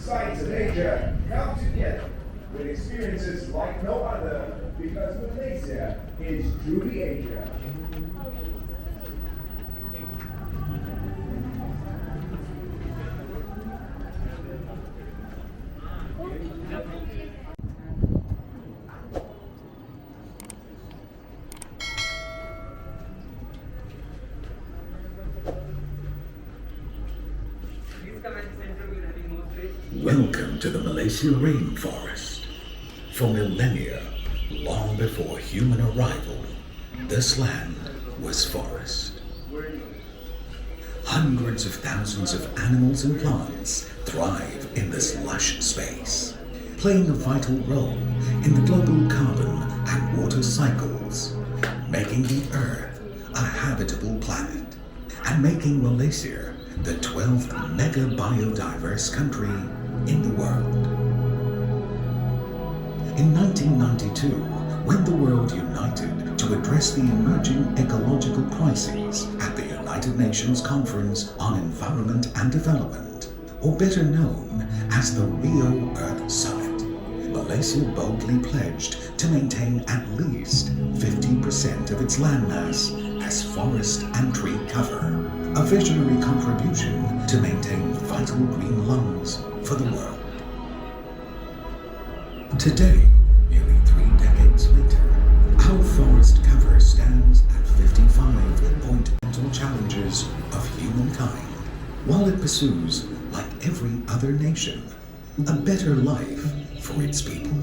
sights of Asia come together with experiences like no other because Malaysia is truly Asia. Welcome to the Malaysia rainforest. For millennia, long before human arrival, this land was forest. Hundreds of thousands of animals and plants thrive in this lush space, playing a vital role in the global carbon and water cycles, making the Earth a habitable planet, and making Malaysia the 12th mega biodiverse country in the world. In 1992, when the world united to address the emerging ecological crises at the United Nations Conference on Environment and Development, or better known as the Rio Earth Summit, Malaysia boldly pledged to maintain at least 50% of its landmass as forest and tree cover, a visionary contribution to maintain vital green lungs for the world. Today, nearly 3 decades later, our forest cover stands at 55 fundamental challenges of humankind, while it pursues, like every other nation, a better life for its people.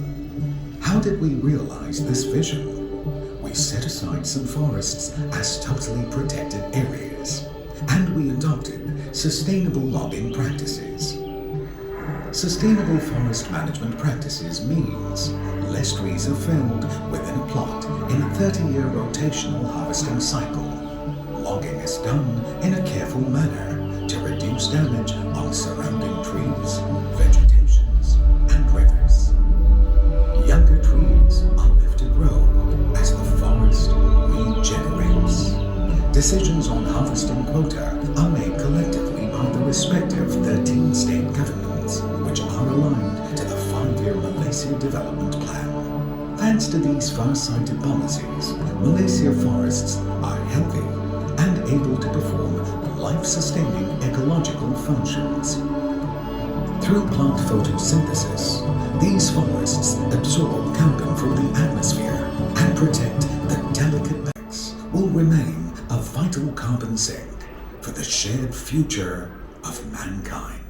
How did we realize this vision? We set aside some forests as totally protected areas, and we adopted sustainable logging practices. Sustainable forest management practices means less trees are felled within a plot in a 30-year rotational harvesting cycle. Logging is done in a careful manner to reduce damage on surrounding trees, vegetations, and rivers. Younger trees are left to grow as the forest regenerates. Decisions on harvesting quota are made collectively by the respective 13 state governments, which are aligned to the 5-year Malaysia Development Plan. Thanks to these far-sighted policies, Malaysia forests are healthy and able to perform life-sustaining ecological functions. Through plant photosynthesis, these forests absorb carbon from the atmosphere and protect the delicate banks will remain a vital carbon sink for the shared future of mankind.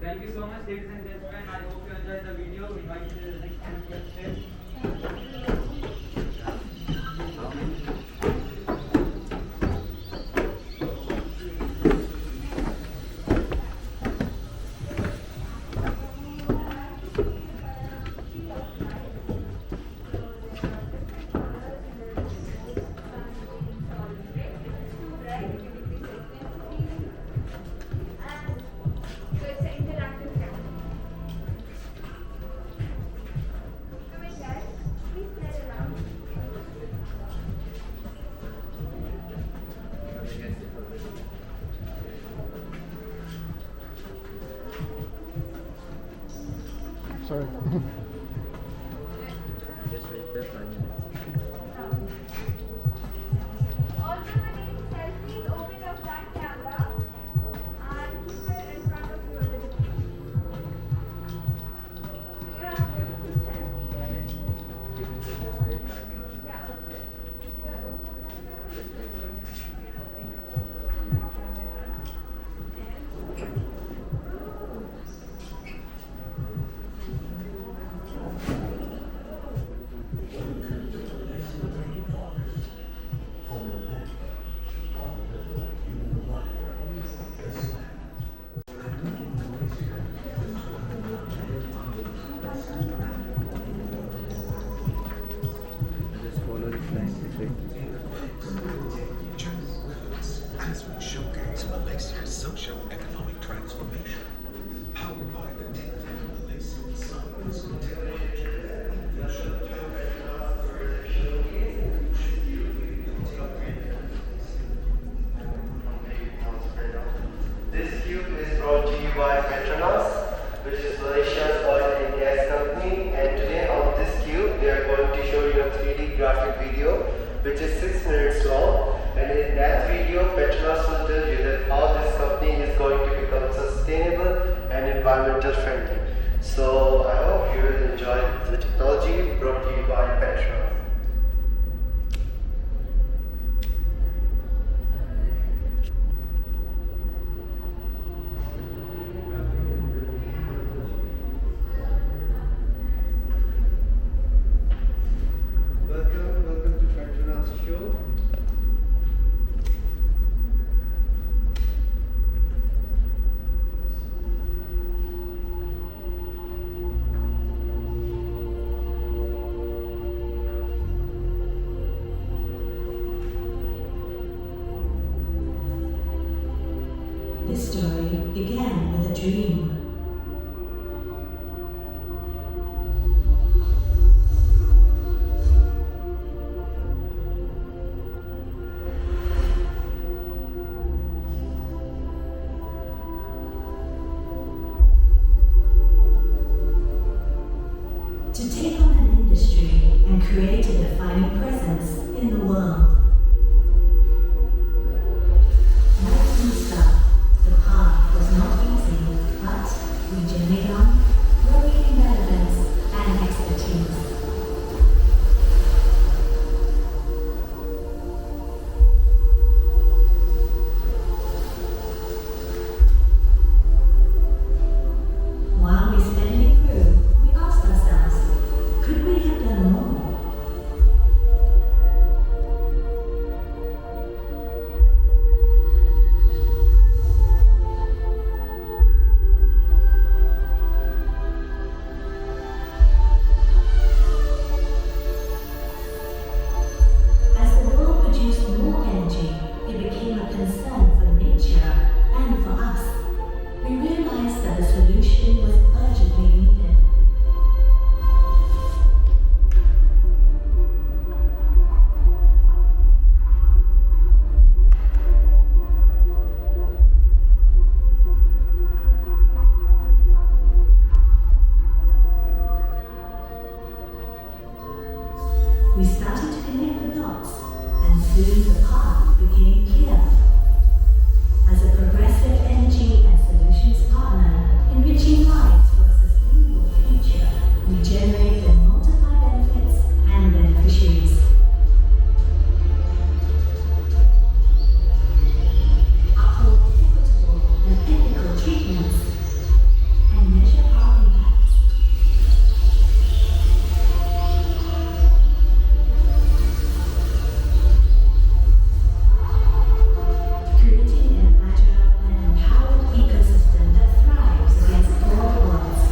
Thank you so much, ladies and gentlemen. I hope you enjoyed the video. We invite you to the next question. Sorry. Just wait there 5 minutes. Also, for taking selfies, open your front camera and keep it in front of you a little bit. So you have beautiful selfie and yeah, okay. Just follow this line. As we showcase Malaysia's socio-economic transformation, powered by the 10th Malaysian Science and Technology Innovation This cube is brought to you by Petronas, which is budget friendly. So I hope you will enjoy the technology brought to you by Petronas. Welcome to Petronas show. This story began with a dream. To take on an industry and create a defining presence in the world. Right from the start, the path was not easy, but we journeyed on, growing in relevance and expertise. While we steadily grew, we asked ourselves, could we have done more? As the world produced more energy, it became a concern for nature and for us. We realized that a solution was urgently needed. We started to connect the dots, and soon the path became clear. As a progressive energy and solutions partner, enriching lives for a sustainable future, we generate and multiply benefits and beneficiaries. Uphold equitable and ethical treatments, and measure our impact. Creating an agile and empowered ecosystem that thrives against all odds.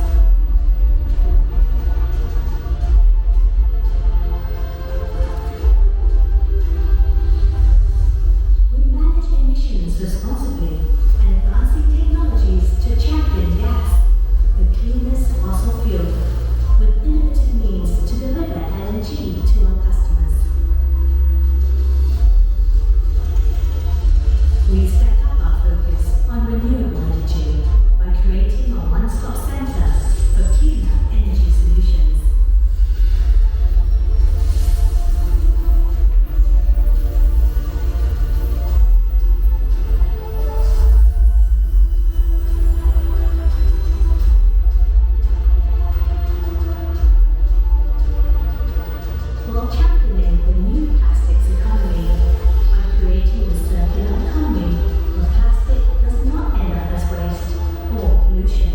We manage emissions responsibly and advancing technologies to champion gas, the cleanest fossil fuel, with innovative means to deliver LNG to our customers. We step up our focus on renewable energy by creating a one-stop center for cleaner energy solutions. While championing the new plastics economy by creating a circular economy where plastic does not end up as waste or pollution,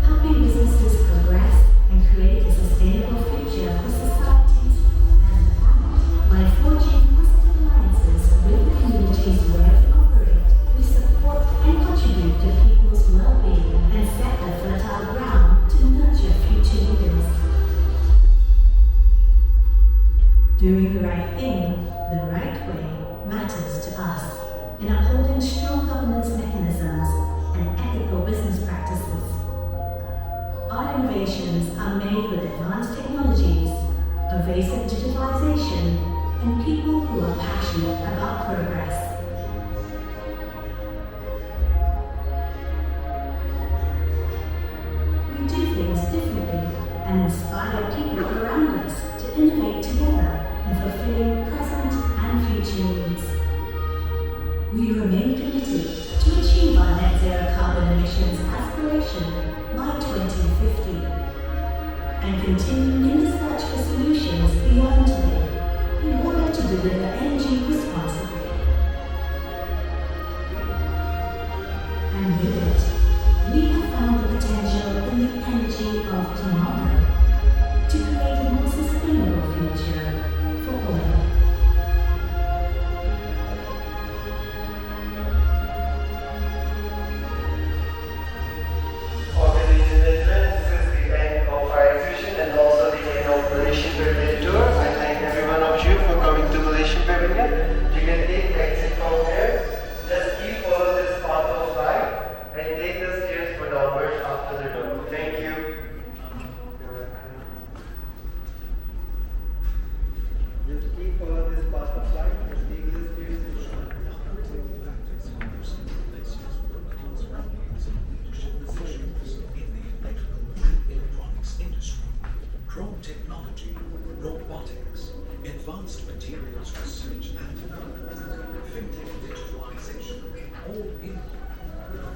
helping businesses progress and create a sustainable future for societies and the planet. By forging positive alliances with the communities where we operate, we support and contribute to people's well-being and set the fertile ground to nurture future leaders. Doing the right thing, the right way, matters to us in upholding strong governance mechanisms and ethical business practices. Our innovations are made with advanced technologies, pervasive digitalization, and people who are passionate about progress. We do things differently and inspire people around us to innovate together in fulfilling present and future needs. We remain committed to achieve our net zero carbon emissions aspiration by 2050 and continue in the search for solutions beyond today in order to deliver energy responsibly. And with it, we have found the potential in the energy of tomorrow to create a more sustainable future for all. Since the end of our exhibition and also the end of Malaysian Pavilion tour, I thank every one of you for coming to Malaysian Pavilion. You can take the exit from here. Just keep follow this path of light and take the stairs for downwards after the door. Thank you. Just keep follow this path of light and take the stairs. Drone technology, robotics, advanced materials research and development, fintech digitalization, all in with a